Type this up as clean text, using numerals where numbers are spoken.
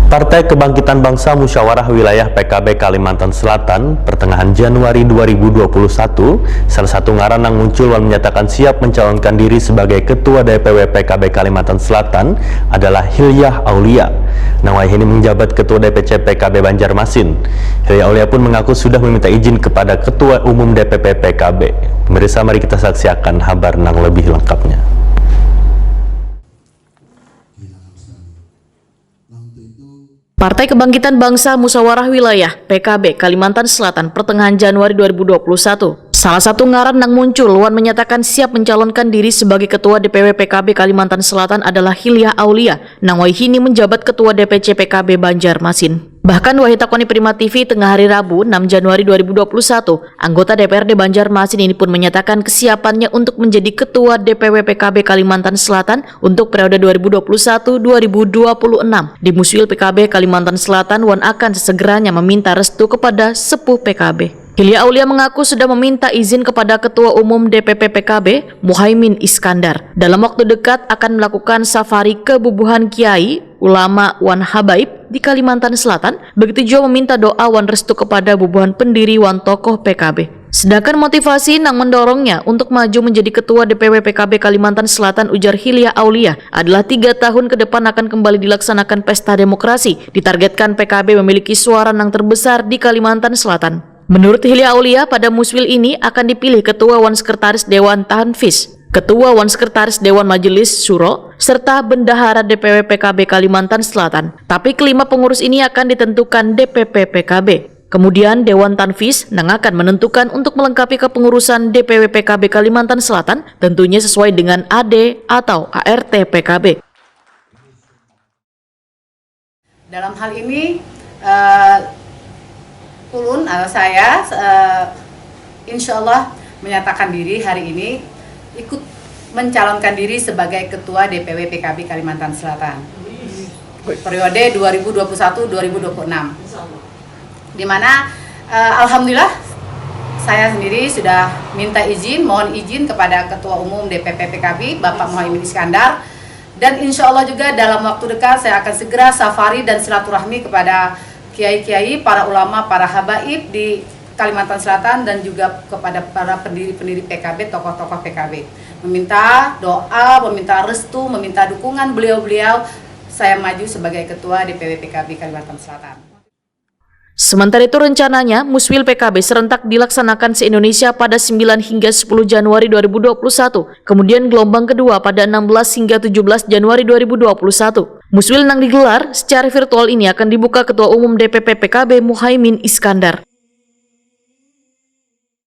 Partai Kebangkitan Bangsa Musyawarah Wilayah PKB Kalimantan Selatan pertengahan Januari 2021, salah satu ngaran yang muncul dan menyatakan siap mencalonkan diri sebagai Ketua DPW PKB Kalimantan Selatan adalah Hilyah Aulia. Nawai ini menjabat Ketua DPC PKB Banjarmasin. Hilyah Aulia pun mengaku sudah meminta izin kepada Ketua Umum DPP PKB. Pemirsa, mari kita saksikan kabar yang lebih lengkapnya. Partai Kebangkitan Bangsa Musyawarah Wilayah PKB Kalimantan Selatan pertengahan Januari 2021. Salah satu ngaran yang muncul Wan menyatakan siap mencalonkan diri sebagai Ketua DPW PKB Kalimantan Selatan adalah Hilyah Aulia. Nang Waihini menjabat Ketua DPC PKB Banjarmasin. Bahkan Wahita Koni Prima TV tengah hari Rabu 6 Januari 2021, anggota DPRD Banjarmasin ini pun menyatakan kesiapannya untuk menjadi Ketua DPW PKB Kalimantan Selatan untuk periode 2021-2026. Di Muswil PKB Kalimantan Selatan, Wan akan sesegeranya meminta restu kepada sepuh PKB. Hilyah Aulia mengaku sudah meminta izin kepada Ketua Umum DPP PKB, Muhaimin Iskandar. Dalam waktu dekat akan melakukan safari ke bubuhan Kiai, Ulama Wan Habaib di Kalimantan Selatan. Begitu juga meminta doa Wan restu kepada bubuhan pendiri Wan tokoh PKB. Sedangkan motivasi yang mendorongnya untuk maju menjadi Ketua DPW PKB Kalimantan Selatan, ujar Hilyah Aulia, adalah 3 tahun ke depan akan kembali dilaksanakan pesta demokrasi. Ditargetkan PKB memiliki suara yang terbesar di Kalimantan Selatan. Menurut Hilyah Aulia, pada muswil ini akan dipilih Ketua Wan Sekretaris Dewan Tanfis, Ketua Wan Sekretaris Dewan Majelis Syuro, serta Bendahara DPW PKB Kalimantan Selatan. Tapi kelima pengurus ini akan ditentukan DPP PKB. Kemudian Dewan Tanfis yang akan menentukan untuk melengkapi kepengurusan DPW PKB Kalimantan Selatan, tentunya sesuai dengan AD atau ART PKB. Dalam hal ini, Ulun atau saya insya Allah menyatakan diri hari ini ikut mencalonkan diri sebagai Ketua DPW PKB Kalimantan Selatan periode 2021-2026, di mana alhamdulillah saya sendiri sudah mohon izin kepada Ketua Umum DPP PKB Bapak Muhaimin Iskandar, dan insya Allah juga dalam waktu dekat saya akan segera safari dan silaturahmi kepada kiai-kiai, para ulama, para habaib di Kalimantan Selatan, dan juga kepada para pendiri-pendiri PKB, tokoh-tokoh PKB. Meminta doa, meminta restu, meminta dukungan beliau-beliau saya maju sebagai Ketua DPW PKB Kalimantan Selatan. Sementara itu rencananya Muswil PKB serentak dilaksanakan se-Indonesia pada 9 hingga 10 Januari 2021. Kemudian gelombang kedua pada 16 hingga 17 Januari 2021. Muswil yang digelar secara virtual ini akan dibuka Ketua Umum DPP PKB Muhaimin Iskandar.